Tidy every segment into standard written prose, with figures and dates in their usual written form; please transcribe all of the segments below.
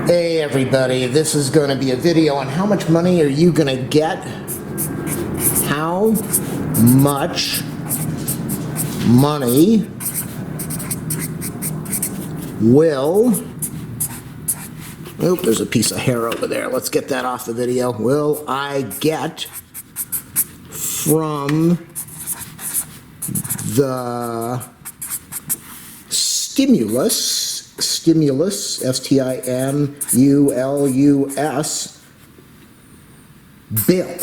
Hey everybody, this is going to be a video on how much money are you going to get? How much money will... Oop, there's a piece of hair over there. Let's get that off the video. Will I get from the stimulus, S-T-I-M-U-L-U-S, bill?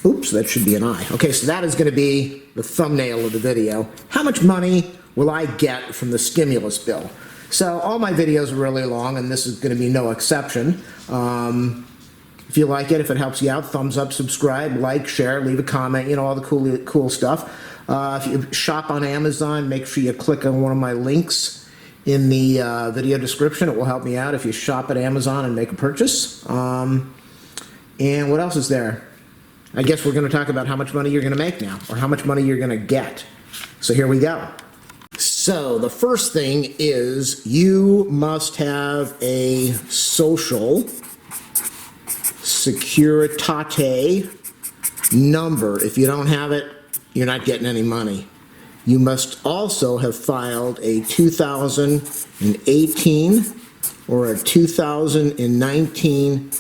Oops, that should be an I. Okay, so that is going to be the thumbnail of the video. How much money will I get from the stimulus bill? So all my videos are really long, and this is going to be no exception. If you like it, if it helps you out, thumbs up, subscribe, like, share, leave a comment, you know, all the cool stuff. If you shop on Amazon, make sure you click on one of my links in the video description. It will help me out if you shop at Amazon and make a purchase. And what else is there? I guess we're going to talk about how much money you're going to make now, or how much money you're going to get. So here we go. So the first thing is you must have a social security number. If you don't have it, you're not getting any money. You must also have filed a 2018 or a 2019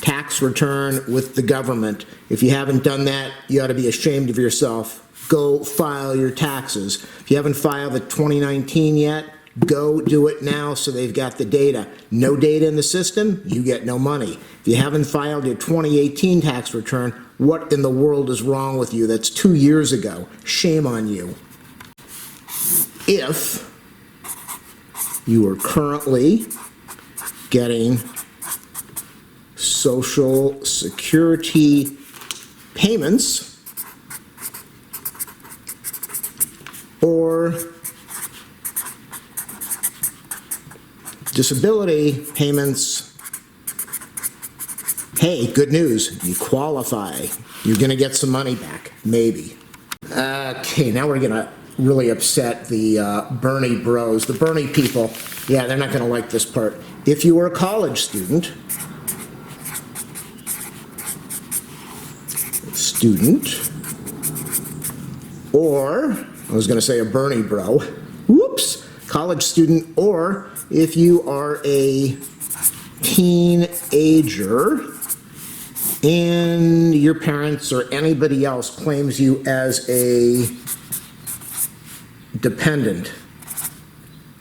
tax return with the government. If you haven't done that, you ought to be ashamed of yourself. Go file your taxes. If you haven't filed the 2019 yet, go do it now so they've got the data. No data in the system, you get no money. If you haven't filed your 2018 tax return, what in the world is wrong with you? That's 2 years ago. Shame on you. If you are currently getting Social Security payments or disability payments, hey, good news, you qualify. You're going to get some money back, maybe. Okay, now we're going to really upset the BernieBros, the Bernie people. Yeah, they're not going to like this part. If you were a college student, or, I was going to say a Bernie bro, whoops, college student, or if you are a teenager and your parents or anybody else claims you as a dependent,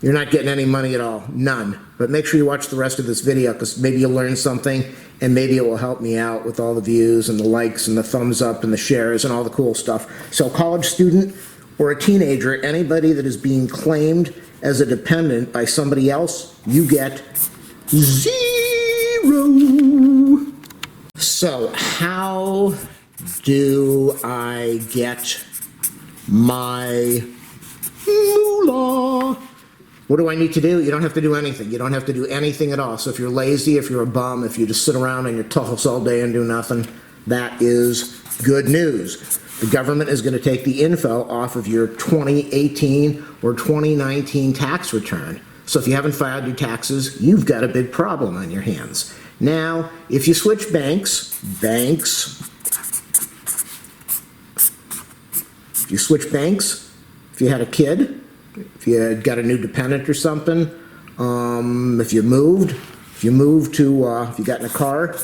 you're not getting any money at all, none. But make sure you watch the rest of this video because maybe you'll learn something and maybe it will help me out with all the views and the likes and the thumbs up and the shares and all the cool stuff. So college student or a teenager, anybody that is being claimed as a dependent by somebody else, you get 0. So how do I get my moolah? What do I need to do? You don't have to do anything. You don't have to do anything at all. So if you're lazy, if you're a bum, if you just sit around on your tuffles all day and do nothing, that is good news. The government is going to take the info off of your 2018 or 2019 tax return. So if you haven't filed your taxes, you've got a big problem on your hands. Now, if you switch banks, if you switch banks, if you had a kid, if you had got a new dependent or something, if you moved to, if you got in a car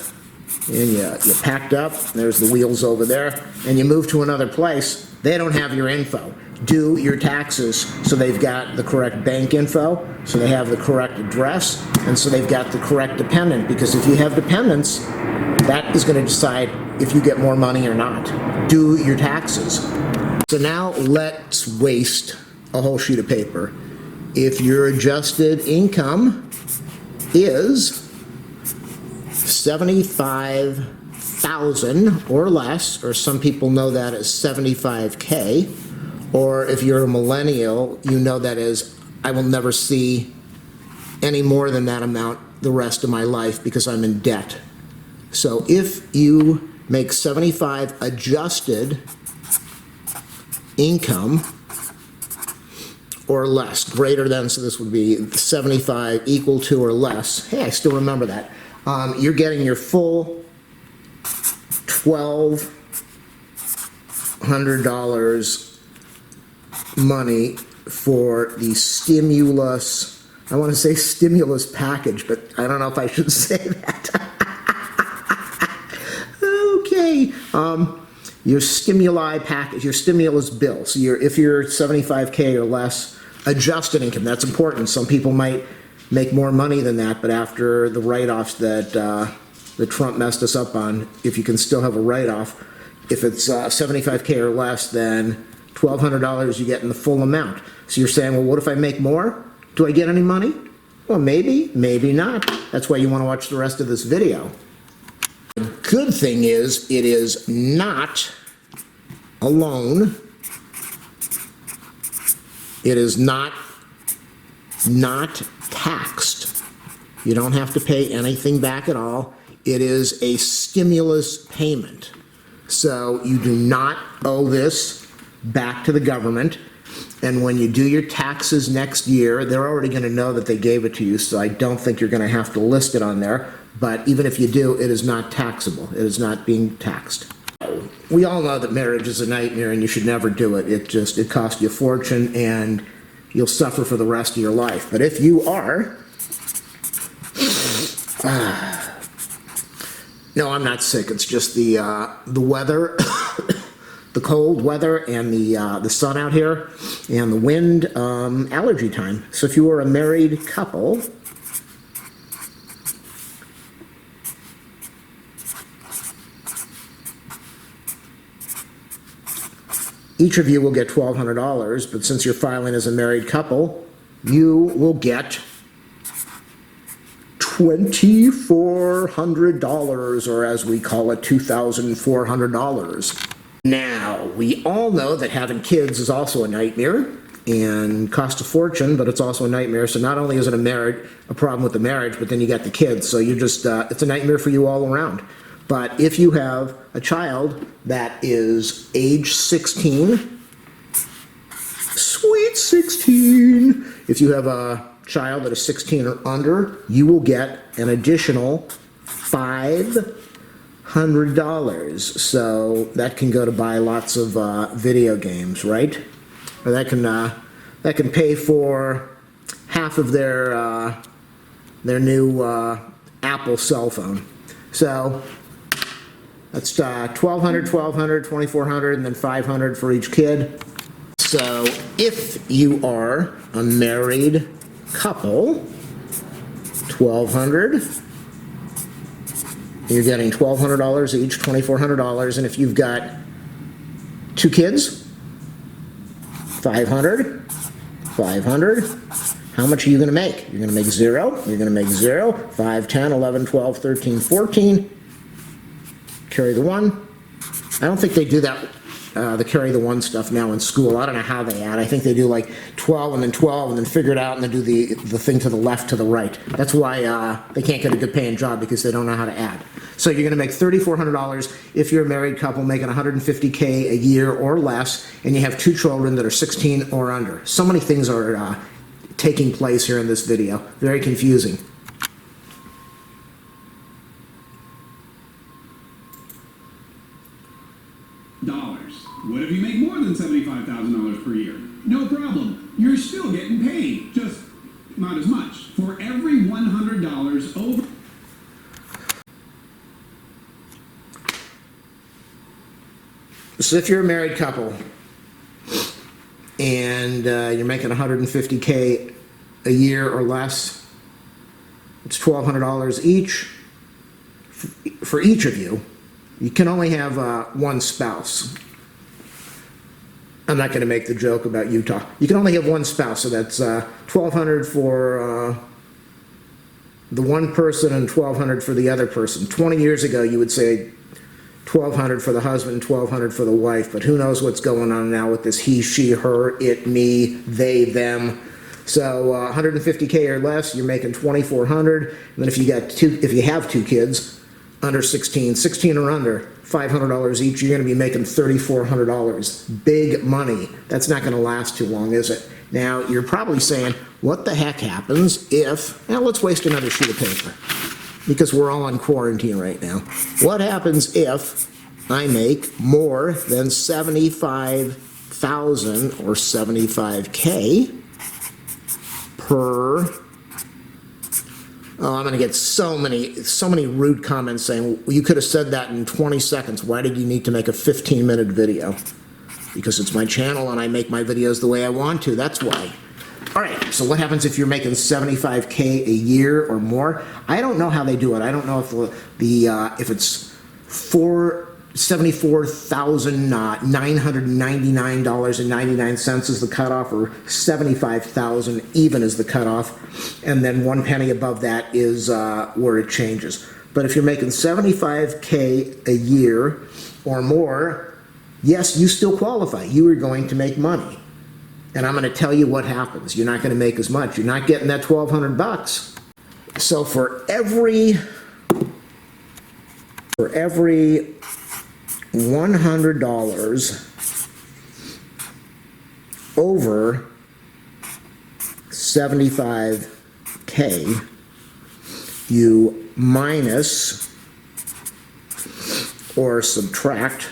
and you packed up, there's the wheels over there, and you moved to another place, they don't have your info. Do your taxes so they've got the correct bank info, so they have the correct address, and so they've got the correct dependent, because if you have dependents, that is going to decide if you get more money or not. Do your taxes. So now let's waste a whole sheet of paper. If your adjusted income is $75,000 or less, or some people know that as 75K, or if you're a millennial, you know that as I will never see any more than that amount the rest of my life because I'm in debt. So if you make 75 adjusted income, or less, greater than, so this would be 75, equal to or less. Hey, I still remember that. You're getting your full $1,200 money for the stimulus. I want to say stimulus package, but I don't know if I should say that. Okay. Your stimuli package, your stimulus bill. So if you're 75K or less, adjusted income, that's important. Some people might make more money than that, but after the write-offs that Trump messed us up on, if you can still have a write-off, if it's 75K or less, then $1,200 you get in the full amount. So you're saying, well, what if I make more? Do I get any money? Well, maybe, maybe not. That's why you want to watch the rest of this video. The good thing is, it is not a loan. It is not taxed. You don't have to pay anything back at all. It is a stimulus payment. So you do not owe this back to the government. And when you do your taxes next year, they're already going to know that they gave it to you, so I don't think you're going to have to list it on there. But even if you do, it is not taxable. It is not being taxed. We all know that marriage is a nightmare and you should never do it. It costs you a fortune and you'll suffer for the rest of your life. But if you are, no, I'm not sick. It's just the weather, the cold weather, and the sun out here, and the wind, allergy time. So if you are a married couple, each of you will get $1,200, but since you're filing as a married couple, you will get $2,400, or as we call it, $2,400. Now, we all know that having kids is also a nightmare and costs a fortune, but it's also a nightmare. So not only is it a problem with the marriage, but then you got the kids. So you're just, it's a nightmare for you all around. But if you have a child that is age 16, sweet 16, if you have a child that is 16 or under, you will get an additional $500. So that can go to buy lots of video games, right? Or that can pay for half of their new Apple cell phone. So that's $1,200, $1,200, $2,400, and then $500 for each kid. So if you are a married couple, $1,200, you're getting $1,200 each, $2,400, and if you've got 2 kids, $500, $500. How much are you going to make? You're going to make 0. You're going to make 0, 5, 10, 11, 12, 13, 14. Carry the 1. I don't think they do that, the carry the 1 stuff now in school. I don't know how they add. I think they do like 12 and then 12 and then figure it out and then do the thing to the left to the right. That's why they can't get a good paying job, because they don't know how to add. So you're going to make $3,400 if you're a married couple making $150K a year or less, and you have 2 children that are 16 or under. So many things are taking place here in this video. Very confusing. What if you make more than $75,000 per year? No problem. You're still getting paid, just not as much. For every $100 over... So if you're a married couple and you're making $150K a year or less, it's $1,200 each. For each of you, you can only have one spouse. I'm not going to make the joke about Utah. You can only have one spouse, so that's $1,200 for the one person and $1,200 for the other person. 20 years ago, you would say $1,200 for the husband and $1,200 for the wife, but who knows what's going on now with this he, she, her, it, me, they, them. So $150K or less, you're making $2,400. And then if you have 2 kids under 16 or under, $500 each, you're going to be making $3,400. Big money. That's not going to last too long, is it? Now, you're probably saying, what the heck happens if, now let's waste another sheet of paper, because we're all in quarantine right now. What happens if I make more than 75,000 or 75K per, oh, I'm gonna get so many rude comments saying, well, you could have said that in 20 seconds. Why did you need to make a 15-minute video? Because it's my channel and I make my videos the way I want to, that's why. All right, so what happens if you're making 75K a year or more? I don't know how they do it. I don't know if if it's $74,999.99 is the cutoff, or 75,000 even is the cutoff, and then 1 penny above that is where it changes. But if you're making 75K a year or more, yes, you still qualify. You are going to make money. And I'm going to tell you what happens. You're not going to make as much. You're not getting that $1,200. So for every $100 over 75K, you minus or subtract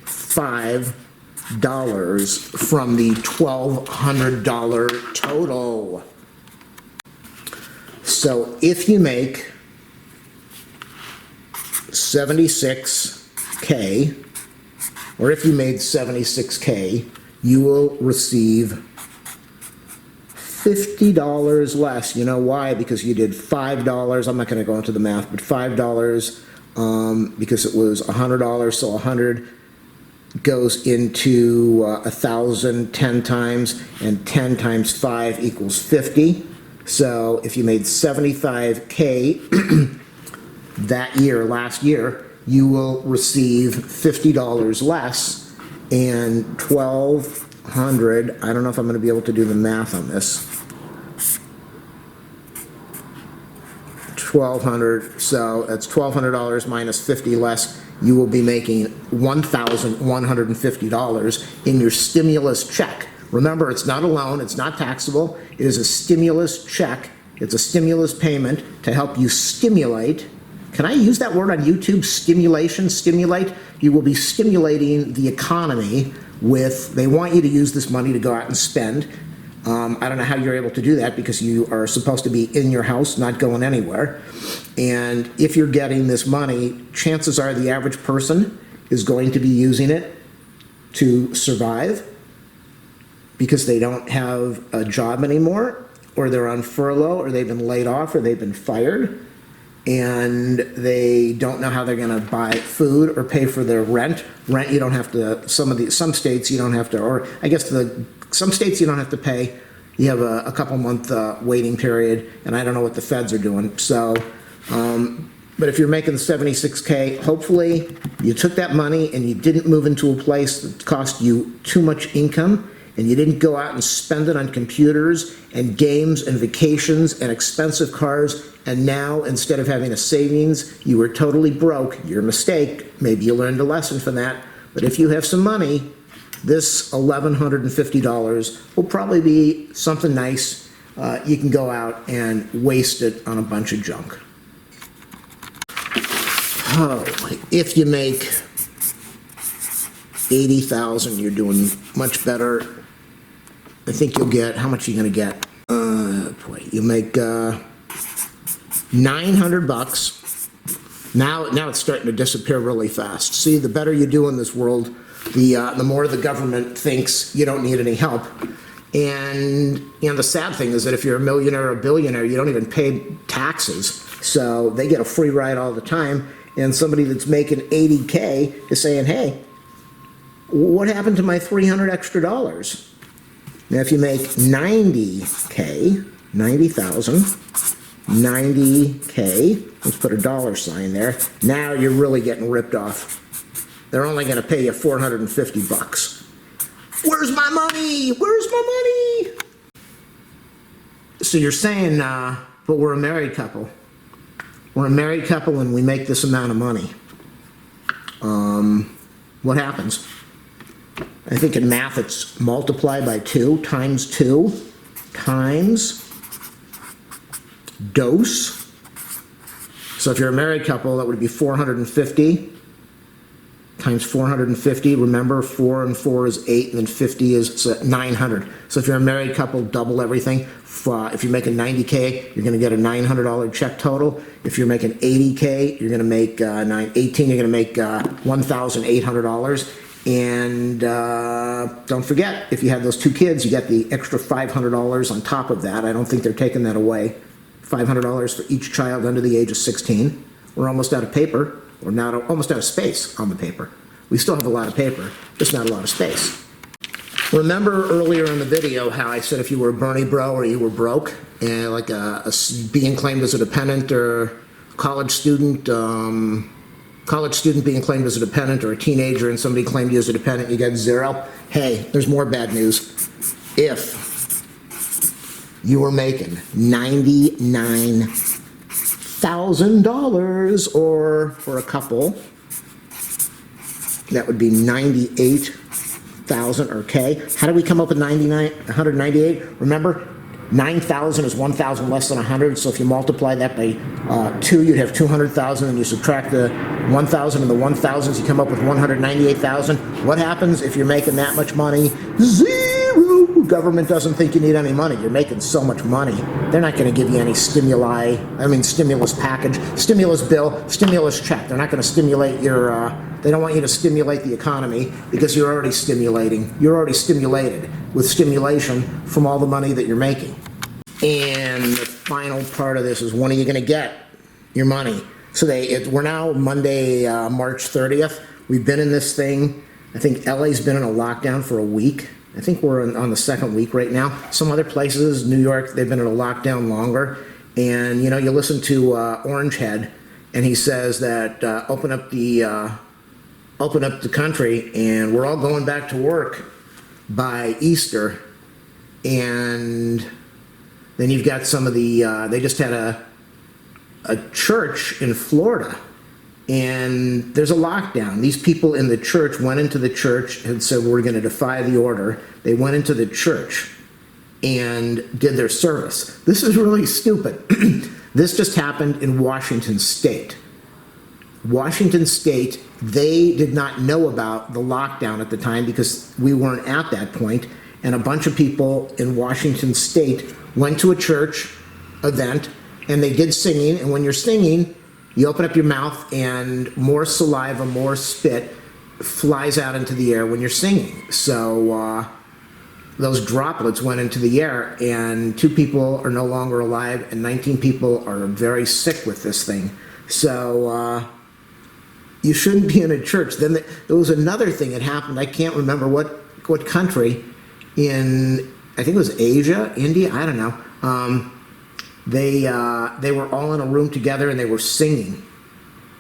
$5 from the $1,200 total. So if you make 76K, or if you made 76K, you will receive $50 less. You know why? Because you did $5. I'm not going to go into the math, but $5 because it was $100, so 100 goes into 1,000 10 times, and 10 times 5 equals 50. So if you made 75K that year, last year, you will receive $50 less, and 1,200, I don't know if I'm going to be able to do the math on this. 1,200, so that's $1,200 minus 50 less. You will be making $1,150 in your stimulus check. Remember, it's not a loan, it's not taxable, it is a stimulus check. It's a stimulus payment to help you stimulate. Can I use that word on YouTube? Stimulation, stimulate? You will be stimulating the economy with, they want you to use this money to go out and spend. I don't know how you're able to do that because you are supposed to be in your house, not going anywhere. And if you're getting this money, chances are the average person is going to be using it to survive because they don't have a job anymore, or they're on furlough, or they've been laid off, or they've been fired, and they don't know how they're going to buy food or pay for their rent. Rent, you don't have to, some states you don't have to, or I guess some states you don't have to pay. You have a couple month waiting period, and I don't know what the feds are doing. So, but if you're making 76K, hopefully you took that money and you didn't move into a place that cost you too much income, and you didn't go out and spend it on computers and games and vacations and expensive cars, and now instead of having a savings, you were totally broke. Your mistake. Maybe you learned a lesson from that. But if you have some money, this $1,150 will probably be something nice. You can go out and waste it on a bunch of junk. Oh, if you make 80,000, you're doing much better. I think you'll get, how much are you going to get? Boy, you make $900. Now it's starting to disappear really fast. See, the better you do in this world, the more the government thinks you don't need any help. And the sad thing is that if you're a millionaire or a billionaire, you don't even pay taxes. So they get a free ride all the time. And somebody that's making 80K is saying, hey, what happened to my $300 extra? Now if you make 90K, 90,000, 90K, let's put a dollar sign there. Now you're really getting ripped off. They're only going to pay you $450. Where's my money? Where's my money? So you're saying, but we're a married couple. We're a married couple and we make this amount of money. What happens? I think in math it's multiply by 2 times 2 times dose. So if you're a married couple, that would be 450 times 450. Remember, 4 and 4 is 8, and then 50 is 900. So if you're a married couple, double everything. If you're making 90K, you're going to get a $900 check total. If you're making 80K, you're going to make 18. You're going to make $1,800. And don't forget, if you have those 2 kids, you get the extra $500 on top of that. I don't think they're taking that away. $500 for each child under the age of 16. We're almost out of paper. We're now almost out of space on the paper. We still have a lot of paper, just not a lot of space. Remember earlier in the video how I said if you were a BernieBro or you were broke, and like being claimed as a dependent, or college student being claimed as a dependent, or a teenager and somebody claimed you as a dependent, you get 0. Hey, there's more bad news. If you were making $99,000, or for a couple, that would be 98,000 or K. How do we come up with 198? Remember, 9,000 is 1,000 less than 100, so if you multiply that by 2, you'd have 200,000, and you subtract the 1,000 and the 1,000s, you come up with 198,000. What happens if you're making that much money? 0! Government doesn't think you need any money. You're making so much money. They're not going to give you any stimulus package, stimulus bill, stimulus check. They're not going to stimulate your, they don't want you to stimulate the economy because you're already stimulating. You're already stimulated with stimulation from all the money that you're making. And the final part of this is, when are you going to get your money? So we're now Monday, March 30th. We've been in this thing. I think LA's been in a lockdown for a week. I think we're on the 2nd week right now. Some other places, New York, they've been in a lockdown longer. And, you know, you listen to Orange Head, and he says that open up the country, and we're all going back to work by Easter. And then you've got some of the, they just had a church in Florida, and there's a lockdown. These people in the church went into the church and said, we're going to defy the order. They went into the church and did their service. This is really stupid. This just happened in Washington State. Washington State, they did not know about the lockdown at the time because we weren't at that point, and a bunch of people in Washington State went to a church event, and they did singing, and when you're singing, you open up your mouth and more saliva, more spit flies out into the air when you're singing. So those droplets went into the air, and 2 people are no longer alive, and 19 people are very sick with this thing. So you shouldn't be in a church. Then there was another thing that happened. I can't remember what country in, I think it was Asia, India, I don't know. They were all in a room together and they were singing.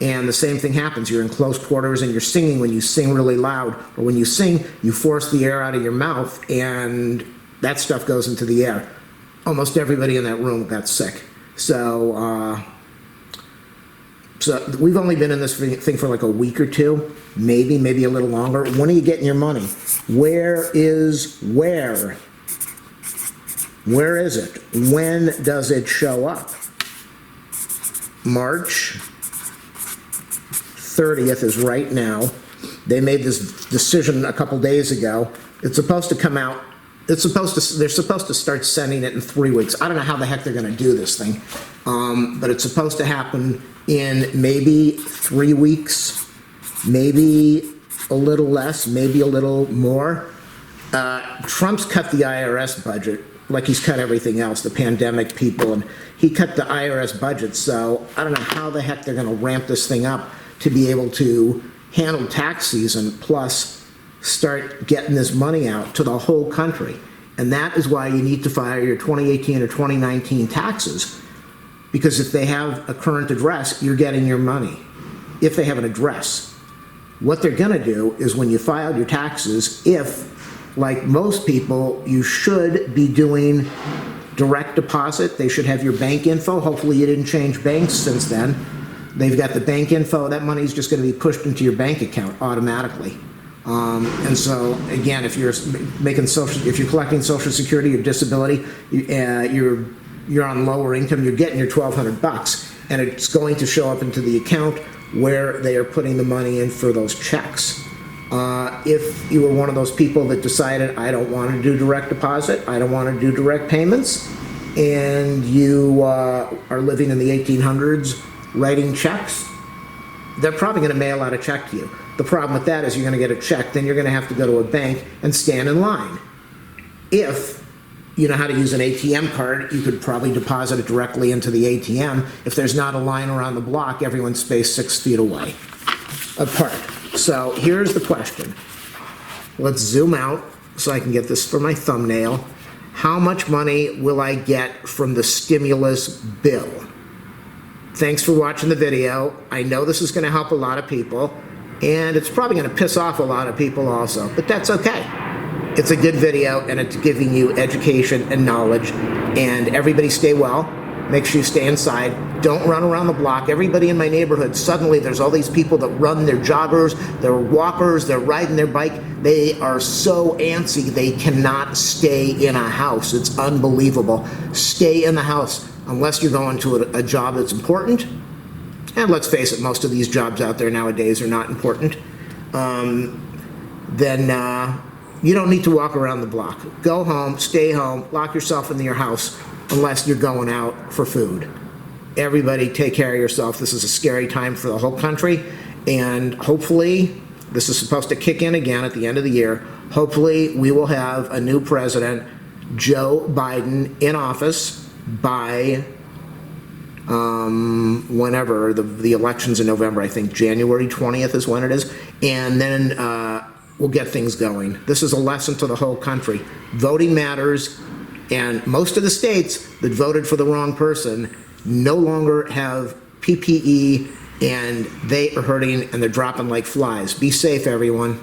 And the same thing happens. You're in close quarters and you're singing. When you sing really loud, or when you sing, you force the air out of your mouth, and that stuff goes into the air. Almost everybody in that room got sick. So we've only been in this thing for like a week or 2, maybe a little longer. When are you getting your money? Where is where? Where is it? When does it show up? March 30th is right now. They made this decision a couple days ago. It's supposed to come out. They're supposed to start sending it in 3 weeks. I don't know how the heck they're going to do this thing, but it's supposed to happen in maybe 3 weeks, maybe a little less, maybe a little more. Trump's cut the IRS budget like he's cut everything else, the pandemic people, and he cut the IRS budget. So I don't know how the heck they're going to ramp this thing up to be able to handle tax season, plus start getting this money out to the whole country. And that is why you need to file your 2018 or 2019 taxes, because if they have a current address, you're getting your money. If they have an address. What they're going to do is, when you file your taxes, if, like most people, you should be doing direct deposit. They should have your bank info. Hopefully you didn't change banks since then. They've got the bank info. That money's just going to be pushed into your bank account automatically. And so, again, if you're if you're collecting Social Security or disability, you're on lower income, you're getting your $1,200, and it's going to show up into the account where they are putting the money in for those checks. If you were one of those people that decided, I don't want to do direct deposit, I don't want to do direct payments, and you are living in the 1800s writing checks, they're probably going to mail out a check to you. The problem with that is you're going to get a check, then you're going to have to go to a bank and stand in line. If you know how to use an ATM card, you could probably deposit it directly into the ATM. If there's not a line around the block, everyone's spaced 6 feet away apart. So here's the question. Let's zoom out so I can get this for my thumbnail. How much money will I get from the stimulus bill? Thanks for watching the video. I know this is going to help a lot of people, and it's probably going to piss off a lot of people also, but that's okay. It's a good video, and it's giving you education and knowledge. And everybody stay well. Make sure you stay inside. Don't run around the block. Everybody in my neighborhood, suddenly there's all these people that run, their joggers, their walkers, they're riding their bike. They are so antsy, they cannot stay in a house. It's unbelievable. Stay in the house unless you're going to a job that's important. And let's face it, most of these jobs out there nowadays are not important. Then you don't need to walk around the block. Go home, stay home, lock yourself in your house unless you're going out for food. Everybody take care of yourself. This is a scary time for the whole country, and hopefully, this is supposed to kick in again at the end of the year. Hopefully, we will have a new president, Joe Biden, in office by whenever the election's in November. I think January 20th is when it is, and then we'll get things going. This is a lesson to the whole country. Voting matters, and most of the states that voted for the wrong person no longer have PPE, and they are hurting and they're dropping like flies. Be safe, everyone.